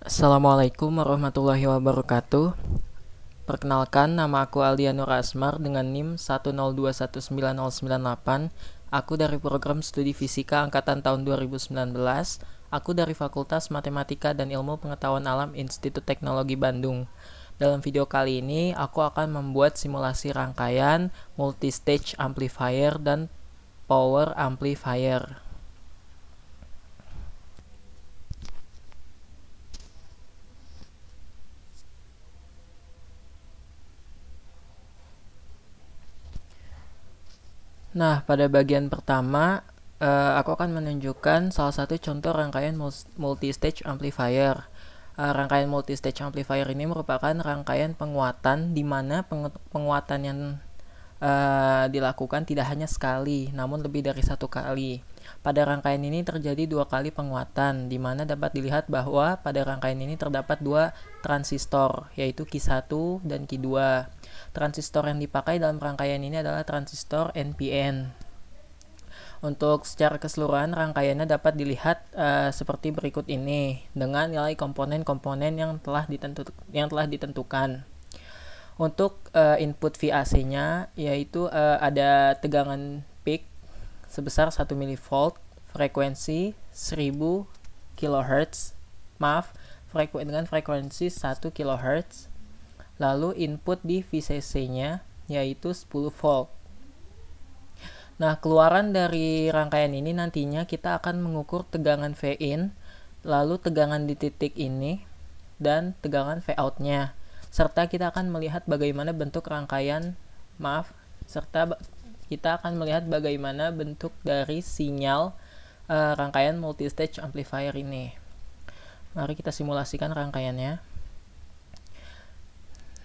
Assalamualaikum warahmatullahi wabarakatuh. Perkenalkan, nama aku Aldia Nur Asmar dengan NIM 1021998. Aku dari program studi fisika angkatan tahun 2019. Aku dari Fakultas Matematika dan Ilmu Pengetahuan Alam Institut Teknologi Bandung. Dalam video kali ini, aku akan membuat simulasi rangkaian multistage amplifier dan power amplifier. Nah, pada bagian pertama, aku akan menunjukkan salah satu contoh rangkaian multistage amplifier. Rangkaian multistage amplifier ini merupakan rangkaian penguatan di mana penguatan yang dilakukan tidak hanya sekali, namun lebih dari satu kali. Pada rangkaian ini terjadi dua kali penguatan, di mana dapat dilihat bahwa pada rangkaian ini terdapat dua transistor, yaitu Q1 dan Q2. Transistor yang dipakai dalam rangkaian ini adalah transistor NPN. Untuk secara keseluruhan rangkaiannya dapat dilihat seperti berikut ini dengan nilai komponen-komponen yang telah ditentukan. Untuk input VAC-nya yaitu ada tegangan peak sebesar 1 mV, frekuensi 1000 kHz. Dengan frekuensi 1 kHz. Lalu input di VCC-nya yaitu 10 volt. Nah, keluaran dari rangkaian ini nantinya kita akan mengukur tegangan V-in, lalu tegangan di titik ini, dan tegangan V-out-nya. Serta kita akan melihat bagaimana bentuk dari sinyal rangkaian multistage amplifier ini. Mari kita simulasikan rangkaiannya.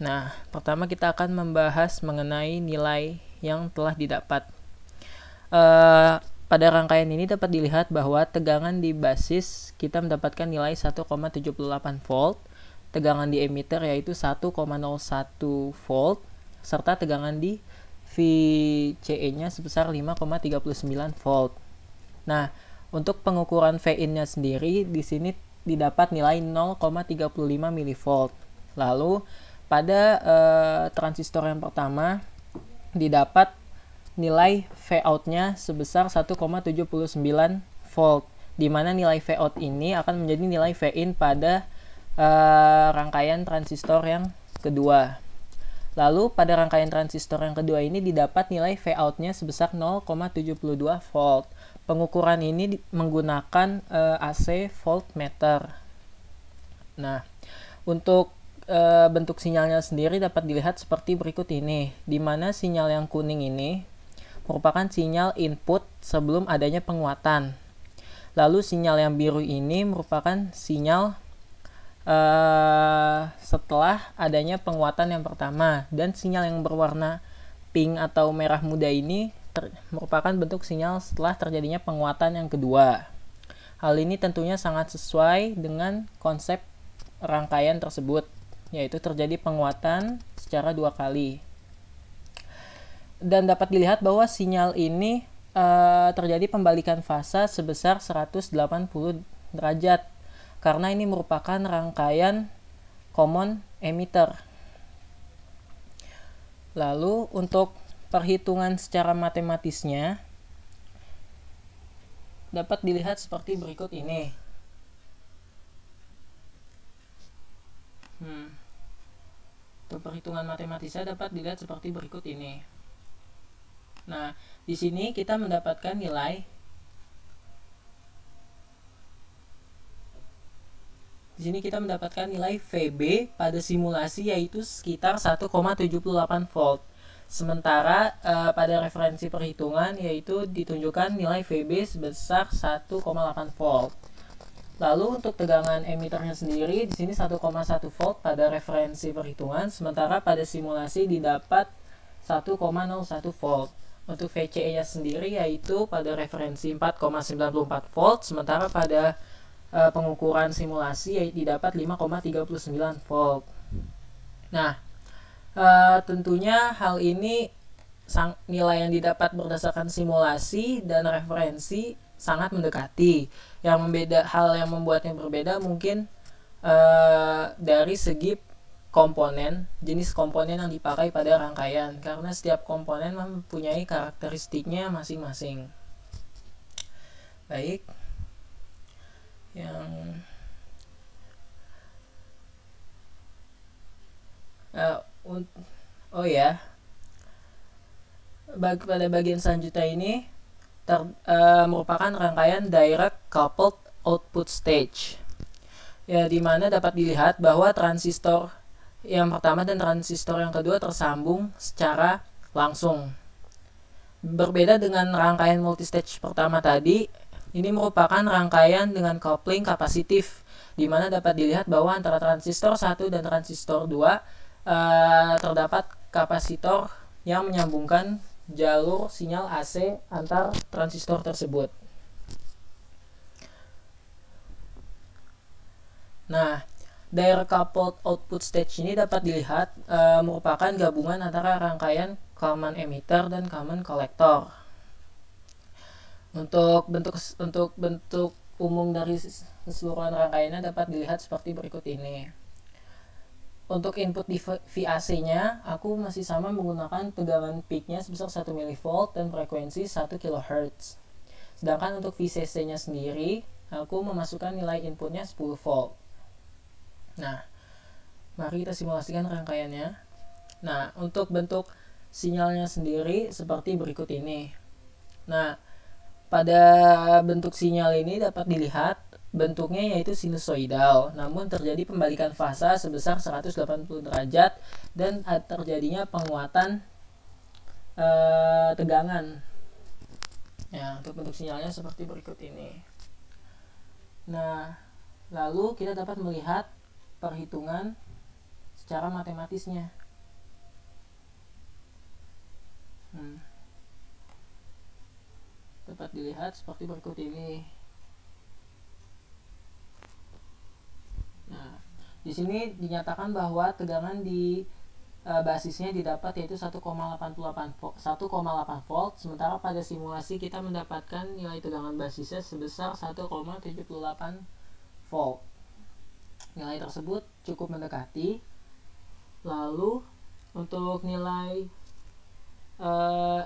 Nah, pertama kita akan membahas mengenai nilai yang telah didapat. Pada rangkaian ini dapat dilihat bahwa tegangan di basis kita mendapatkan nilai 1,78 volt, tegangan di emitter yaitu 1,01 volt, serta tegangan di VCE-nya sebesar 5,39 volt. Nah, untuk pengukuran V-in-nya sendiri di sini didapat nilai 0,35 mV. Lalu pada transistor yang pertama didapat nilai V-out-nya sebesar 1,79 volt, di mana nilai V-out ini akan menjadi nilai V-in pada rangkaian transistor yang kedua. Lalu pada rangkaian transistor yang kedua ini didapat nilai V-out-nya sebesar 0,72 volt. Pengukuran ini menggunakan AC voltmeter. Nah, untuk bentuk sinyalnya sendiri dapat dilihat seperti berikut ini, di mana sinyal yang kuning ini merupakan sinyal input sebelum adanya penguatan. Lalu sinyal yang biru ini merupakan sinyal setelah adanya penguatan yang pertama, dan sinyal yang berwarna pink atau merah muda ini merupakan bentuk sinyal setelah terjadinya penguatan yang kedua. Hal ini tentunya sangat sesuai dengan konsep rangkaian tersebut, yaitu terjadi penguatan secara dua kali. Dan dapat dilihat bahwa sinyal ini terjadi pembalikan fasa sebesar 180 derajat, karena ini merupakan rangkaian common emitter. Lalu untuk perhitungan secara matematisnya dapat dilihat seperti berikut ini. Untuk perhitungan matematisnya dapat dilihat seperti berikut ini. Nah, di sini kita mendapatkan nilai VB pada simulasi yaitu sekitar 1,78 volt. Sementara pada referensi perhitungan yaitu ditunjukkan nilai VB sebesar 1,8 volt. Lalu untuk tegangan emiternya sendiri di sini 1,1 volt pada referensi perhitungan, sementara pada simulasi didapat 1,01 volt. Untuk VCE-nya sendiri yaitu pada referensi 4,94 volt, sementara pada pengukuran simulasi didapat 5,39 volt. Nah, tentunya hal ini nilai yang didapat berdasarkan simulasi dan referensi sangat mendekati. Hal yang membuatnya berbeda mungkin dari segi komponen, jenis komponen yang dipakai pada rangkaian, karena setiap komponen mempunyai karakteristiknya masing-masing. Baik, yang oh ya, pada bagian selanjutnya ini merupakan rangkaian direct coupled output stage, ya, dimana dapat dilihat bahwa transistor yang pertama dan transistor yang kedua tersambung secara langsung. Berbeda dengan rangkaian multistage pertama tadi, ini merupakan rangkaian dengan coupling kapasitif, di mana dapat dilihat bahwa antara transistor 1 dan transistor 2 terdapat kapasitor yang menyambungkan jalur sinyal AC antar transistor tersebut. Nah, direct coupled output stage ini dapat dilihat merupakan gabungan antara rangkaian common emitter dan common collector. Untuk bentuk umum dari keseluruhan rangkaiannya dapat dilihat seperti berikut ini. Untuk input di VAC-nya, aku masih sama menggunakan tegangan peak-nya sebesar 1 mV dan frekuensi 1 kHz. Sedangkan untuk VCC-nya sendiri, aku memasukkan nilai inputnya 10 volt. Nah, mari kita simulasikan rangkaiannya. Nah, untuk bentuk sinyalnya sendiri seperti berikut ini. Nah, pada bentuk sinyal ini dapat dilihat bentuknya yaitu sinusoidal, namun terjadi pembalikan fasa sebesar 180 derajat dan terjadinya penguatan tegangan. Ya, untuk bentuk sinyalnya seperti berikut ini. Nah, lalu kita dapat melihat perhitungan secara matematisnya. Dapat dilihat seperti berikut ini. Nah, di sini dinyatakan bahwa tegangan di basisnya didapat yaitu 1,8 volt, sementara pada simulasi kita mendapatkan nilai tegangan basisnya sebesar 1,78 volt. Nilai tersebut cukup mendekati. Lalu untuk nilai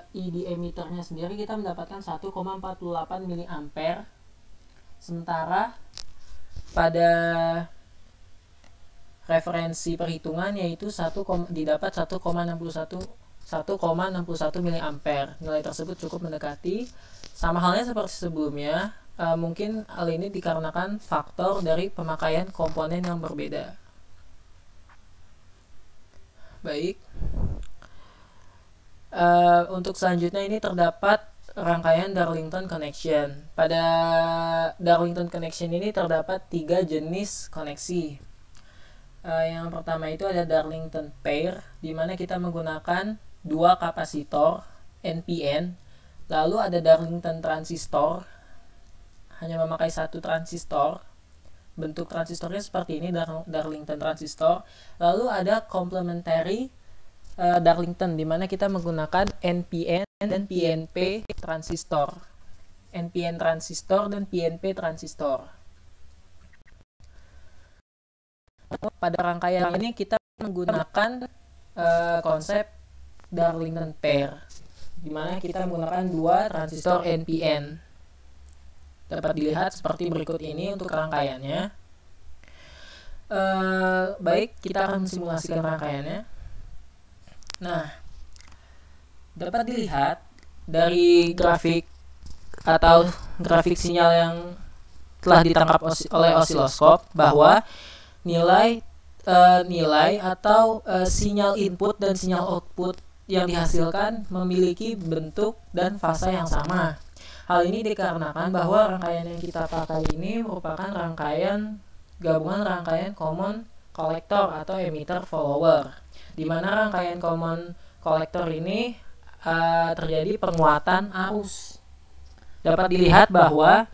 I di emitternya sendiri kita mendapatkan 1,48 mA, sementara pada referensi perhitungan yaitu didapat 1,61 mA. Nilai tersebut cukup mendekati. Sama halnya seperti sebelumnya, mungkin hal ini dikarenakan faktor dari pemakaian komponen yang berbeda. Baik, untuk selanjutnya ini terdapat rangkaian Darlington Connection. Pada Darlington Connection ini terdapat 3 jenis koneksi. Yang pertama itu ada Darlington Pair, di mana kita menggunakan 2 kapasitor NPN. Lalu ada Darlington Transistor, hanya memakai 1 transistor. Bentuk transistornya seperti ini, Darlington Transistor. Lalu ada Complementary Darlington, di mana kita menggunakan NPN dan PNP transistor. NPN transistor dan PNP transistor. Pada rangkaian ini kita menggunakan konsep Darlington Pair, di mana kita menggunakan 2 transistor NPN. Dapat dilihat seperti berikut ini untuk rangkaiannya. Baik, kita akan simulasikan rangkaiannya. Nah, dapat dilihat dari grafik atau grafik sinyal yang telah ditangkap oleh osiloskop bahwa nilai atau sinyal input dan sinyal output yang dihasilkan memiliki bentuk dan fasa yang sama. Hal ini dikarenakan bahwa rangkaian yang kita pakai ini merupakan gabungan rangkaian common collector atau emitter follower, di mana rangkaian common collector ini terjadi penguatan arus. Dapat dilihat bahwa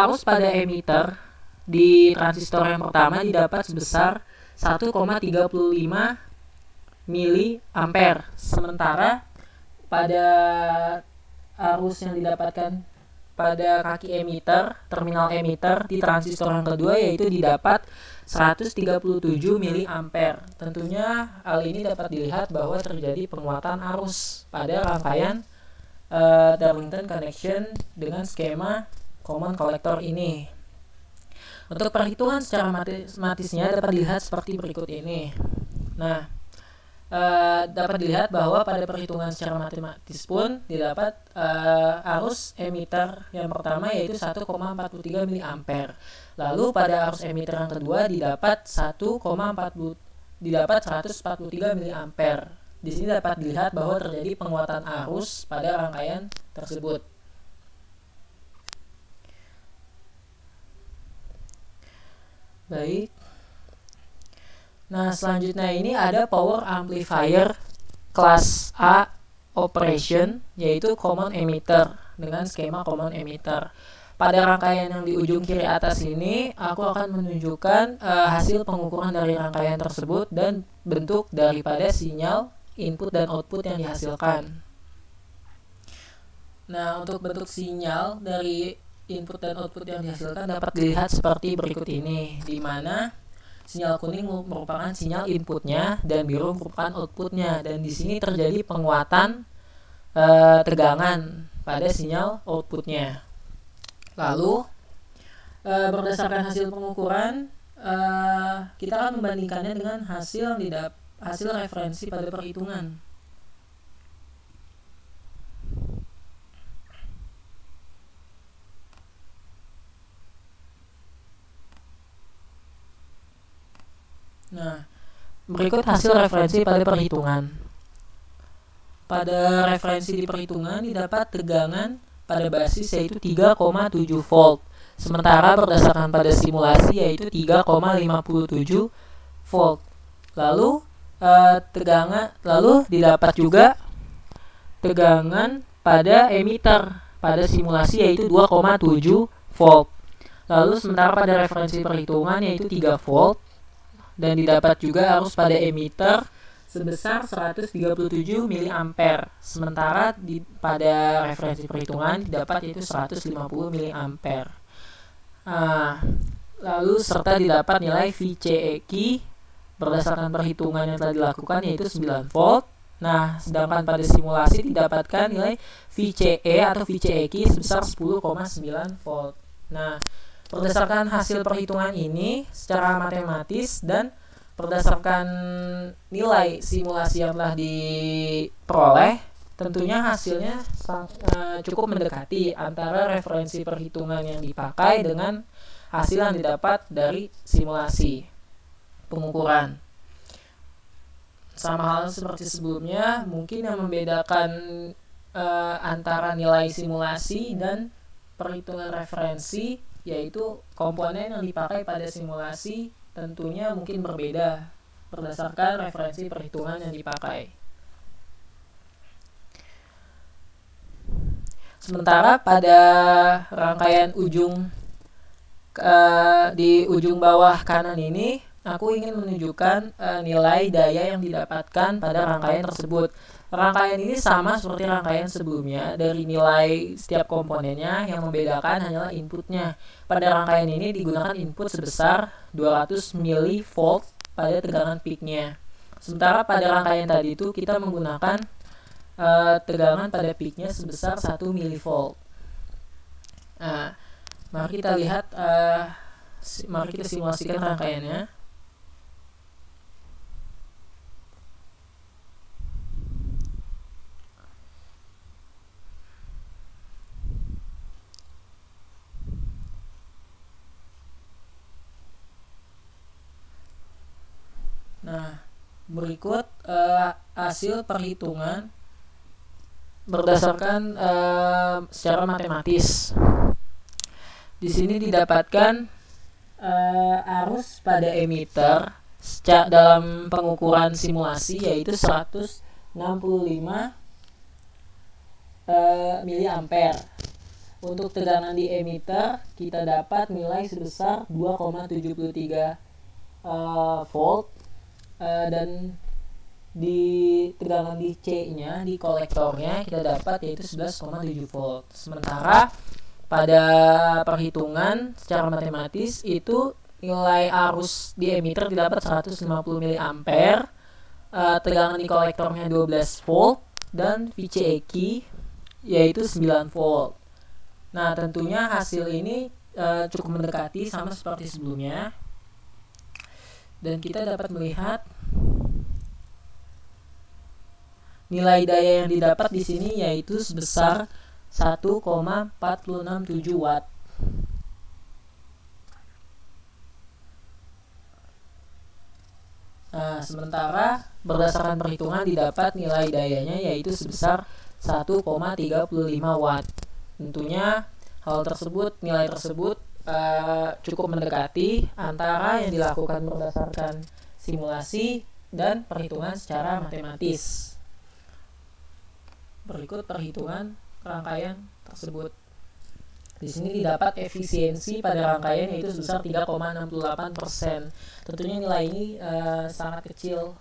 arus pada emitter di transistor yang pertama didapat sebesar 1,35 mA, sementara pada arus yang didapatkan pada kaki emitter, terminal emitter di transistor yang kedua, yaitu didapat 137 mA. Tentunya hal ini dapat dilihat bahwa terjadi penguatan arus pada rangkaian Darlington connection dengan skema common collector ini. Untuk perhitungan secara matematisnya dapat dilihat seperti berikut ini. Nah, dapat dilihat bahwa pada perhitungan secara matematis pun didapat arus emitter yang pertama yaitu 1,43 mA. Lalu pada arus emitter yang kedua didapat 143 mA. Di sini dapat dilihat bahwa terjadi penguatan arus pada rangkaian tersebut. Baik. Nah, selanjutnya ini ada power amplifier kelas A operation, yaitu common emitter dengan skema common emitter. Pada rangkaian yang di ujung kiri atas ini, aku akan menunjukkan hasil pengukuran dari rangkaian tersebut dan bentuk daripada sinyal input dan output yang dihasilkan. Nah, untuk bentuk sinyal dari input dan output yang dihasilkan dapat dilihat seperti berikut ini, di mana sinyal kuning merupakan sinyal inputnya dan biru merupakan outputnya, dan di sini terjadi penguatan tegangan pada sinyal outputnya. Lalu berdasarkan hasil pengukuran, kita akan membandingkannya dengan hasil referensi pada perhitungan. Nah, berikut hasil referensi pada perhitungan. Pada referensi di perhitungan didapat tegangan pada basis yaitu 3,7 volt. Sementara berdasarkan pada simulasi yaitu 3,57 volt. Lalu didapat juga tegangan pada emitter pada simulasi yaitu 2,7 volt. Lalu sementara pada referensi perhitungan yaitu 3 volt, dan didapat juga arus pada emitter sebesar 137 mA. Sementara pada referensi perhitungan didapat yaitu 150 mA. Lalu serta didapat nilai VCEQ berdasarkan perhitungan yang telah dilakukan yaitu 9 volt. Nah, sedangkan pada simulasi didapatkan nilai VCE atau VCEQ sebesar 10,9 volt. Nah, berdasarkan hasil perhitungan ini secara matematis dan berdasarkan nilai simulasi yang telah diperoleh, tentunya hasilnya cukup mendekati antara referensi perhitungan yang dipakai dengan hasil yang didapat dari simulasi pengukuran. Sama hal seperti sebelumnya, mungkin yang membedakan antara nilai simulasi dan perhitungan referensi yaitu komponen yang dipakai pada simulasi tentunya mungkin berbeda berdasarkan referensi perhitungan yang dipakai. Sementara pada rangkaian di ujung bawah kanan ini, aku ingin menunjukkan nilai daya yang didapatkan pada rangkaian tersebut. Rangkaian ini sama seperti rangkaian sebelumnya, dari nilai setiap komponennya yang membedakan hanyalah inputnya. Pada rangkaian ini digunakan input sebesar 200 mV pada tegangan peaknya. Sementara pada rangkaian tadi itu kita menggunakan tegangan pada peaknya sebesar 1 mV. Nah, mari kita lihat, mari kita simulasikan rangkaiannya. Nah, berikut hasil perhitungan berdasarkan secara matematis. Di sini didapatkan arus pada emitter dalam pengukuran simulasi yaitu 165 mA. Untuk tegangan di emitter kita dapat nilai sebesar 2,73 volt. Dan di tegangan di C-nya, di kolektornya kita dapat yaitu 11,7 volt. Sementara pada perhitungan secara matematis itu nilai arus di emitter didapat 150 mA, tegangan di kolektornya 12 volt, dan VCEQ yaitu 9 volt. Nah, tentunya hasil ini cukup mendekati sama seperti sebelumnya. Dan kita dapat melihat nilai daya yang didapat di sini yaitu sebesar 1,467 watt. Nah, sementara berdasarkan perhitungan didapat nilai dayanya yaitu sebesar 1,35 watt. Tentunya nilai tersebut cukup mendekati antara yang dilakukan berdasarkan simulasi dan perhitungan secara matematis. Berikut perhitungan rangkaian tersebut. Di sini didapat efisiensi pada rangkaian yaitu sebesar 3,68%. Tentunya nilai ini sangat kecil.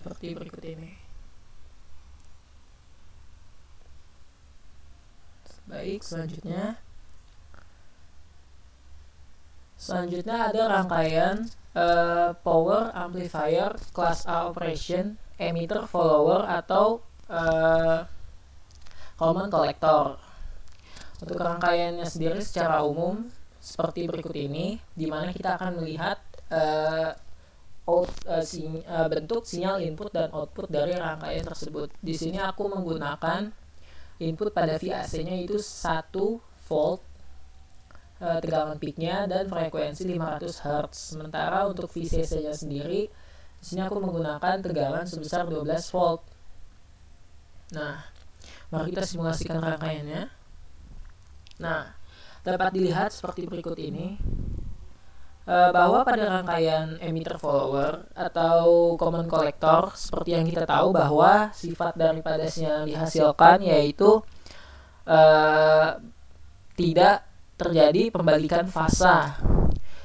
Seperti berikut ini. Baik, selanjutnya ada rangkaian power amplifier kelas A operation, emitter follower atau common collector. Untuk rangkaiannya sendiri secara umum seperti berikut ini, di mana kita akan melihat bentuk sinyal input dan output dari rangkaian tersebut. Di sini aku menggunakan input pada VAC-nya itu 1 volt, tegangan peaknya dan frekuensi 500 Hz. Sementara untuk VCC-nya sendiri, di sini aku menggunakan tegangan sebesar 12 volt. Nah, mari kita simulasikan rangkaiannya. Nah, dapat dilihat seperti berikut ini, bahwa pada rangkaian emitter follower atau common collector, seperti yang kita tahu bahwa sifat daripada sinyal yang dihasilkan yaitu tidak terjadi pembalikan fasa,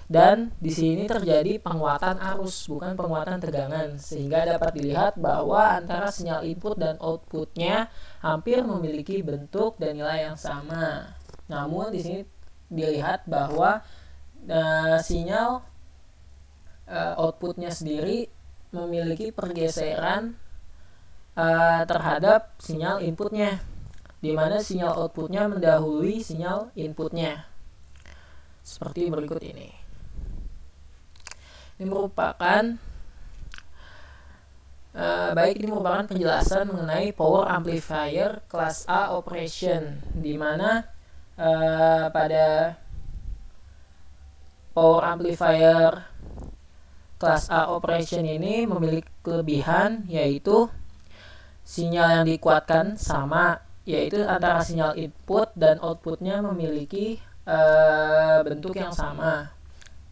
dan di sini terjadi penguatan arus bukan penguatan tegangan, sehingga dapat dilihat bahwa antara sinyal input dan outputnya hampir memiliki bentuk dan nilai yang sama. Namun di sini dilihat bahwa sinyal outputnya sendiri memiliki pergeseran terhadap sinyal inputnya, di mana sinyal outputnya mendahului sinyal inputnya. Seperti berikut ini. Ini merupakan penjelasan mengenai power amplifier kelas A operation, di mana pada power amplifier kelas A operation ini memiliki kelebihan yaitu sinyal yang dikuatkan sama, yaitu antara sinyal input dan outputnya memiliki bentuk yang sama.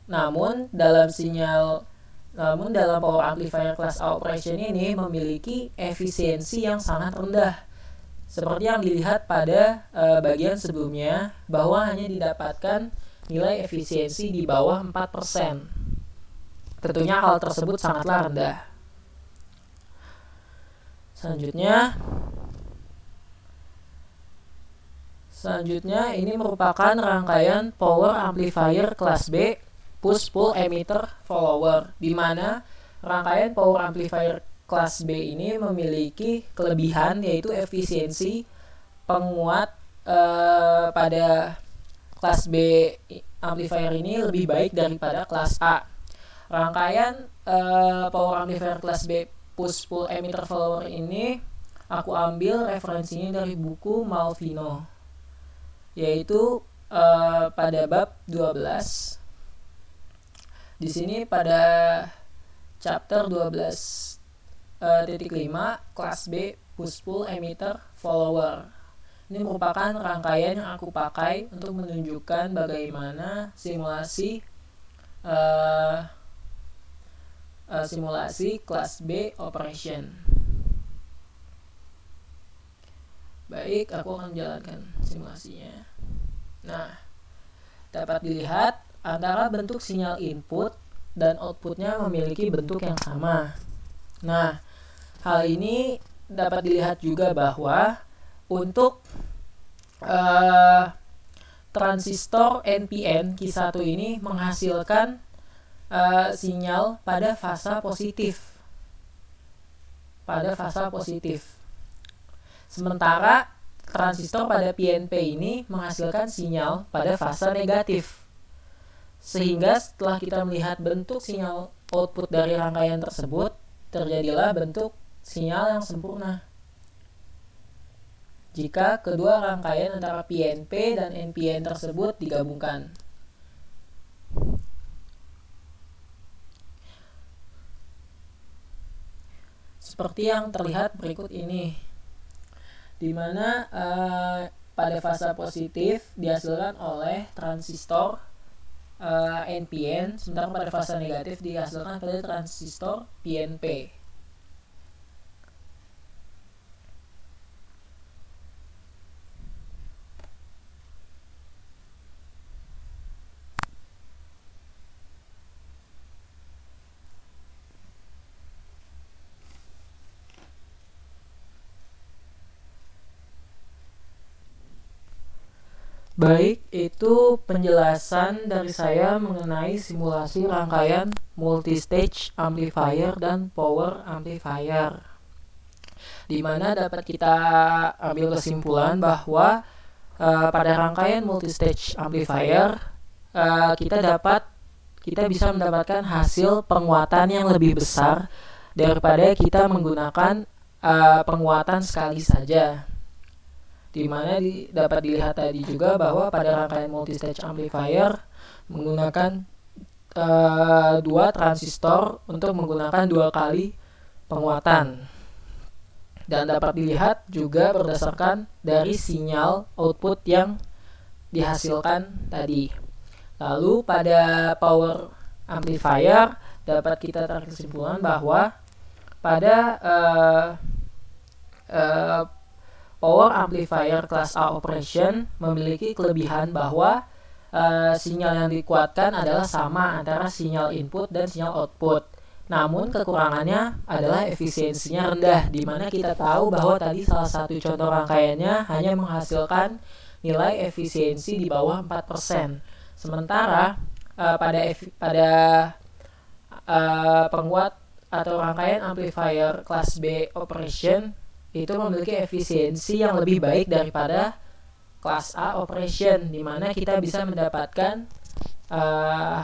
Namun dalam power amplifier kelas A operation ini memiliki efisiensi yang sangat rendah, seperti yang dilihat pada bagian sebelumnya, bahwa hanya didapatkan nilai efisiensi di bawah 4%. Tentunya hal tersebut sangatlah rendah. Selanjutnya ini merupakan rangkaian power amplifier kelas B push-pull emitter follower, di mana rangkaian power amplifier kelas B ini memiliki kelebihan yaitu efisiensi penguat pada kelas B amplifier ini lebih baik daripada kelas A. Rangkaian power amplifier kelas B push-pull emitter follower ini aku ambil referensinya dari buku Malvino, yaitu pada bab 12. Di sini pada chapter 12.5 kelas B push-pull emitter follower. Ini merupakan rangkaian yang aku pakai untuk menunjukkan bagaimana simulasi kelas B operation. Baik, aku akan menjalankan simulasinya. Nah, dapat dilihat antara bentuk sinyal input dan outputnya memiliki bentuk yang sama. Nah, hal ini dapat dilihat juga bahwa untuk transistor NPN Q1 ini menghasilkan sinyal pada fasa positif. Sementara transistor pada PNP ini menghasilkan sinyal pada fasa negatif. Sehingga setelah kita melihat bentuk sinyal output dari rangkaian tersebut, terjadilah bentuk sinyal yang sempurna jika kedua rangkaian antara PNP dan NPN tersebut digabungkan. Seperti yang terlihat berikut ini, di mana pada fasa positif dihasilkan oleh transistor NPN, sementara pada fasa negatif dihasilkan pada transistor PNP. Baik, itu penjelasan dari saya mengenai simulasi rangkaian multistage amplifier dan power amplifier, di mana dapat kita ambil kesimpulan bahwa pada rangkaian multistage amplifier kita bisa mendapatkan hasil penguatan yang lebih besar daripada kita menggunakan penguatan sekali saja. Di mana dapat dilihat tadi juga bahwa pada rangkaian multistage amplifier menggunakan dua transistor untuk menggunakan 2 kali penguatan, dan dapat dilihat juga berdasarkan dari sinyal output yang dihasilkan tadi. Lalu pada power amplifier dapat kita tarik kesimpulan bahwa pada power amplifier kelas A operation memiliki kelebihan bahwa sinyal yang dikuatkan adalah sama antara sinyal input dan sinyal output. Namun kekurangannya adalah efisiensinya rendah, di mana kita tahu bahwa tadi salah satu contoh rangkaiannya hanya menghasilkan nilai efisiensi di bawah 4%. Sementara pada penguat atau rangkaian amplifier kelas B operation itu memiliki efisiensi yang lebih baik daripada kelas A operation, di mana kita bisa mendapatkan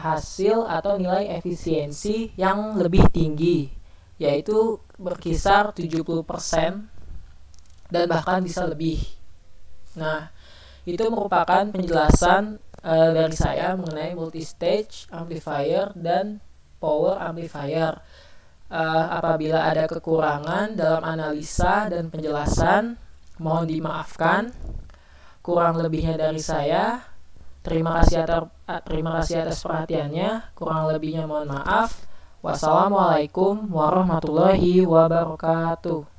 hasil atau nilai efisiensi yang lebih tinggi, yaitu berkisar 70% dan bahkan bisa lebih. Nah, itu merupakan penjelasan dari saya mengenai multistage amplifier dan power amplifier. Apabila ada kekurangan dalam analisa dan penjelasan, mohon dimaafkan. Kurang lebihnya dari saya. Terima kasih atas perhatiannya. Kurang lebihnya mohon maaf. Wassalamualaikum warahmatullahi wabarakatuh.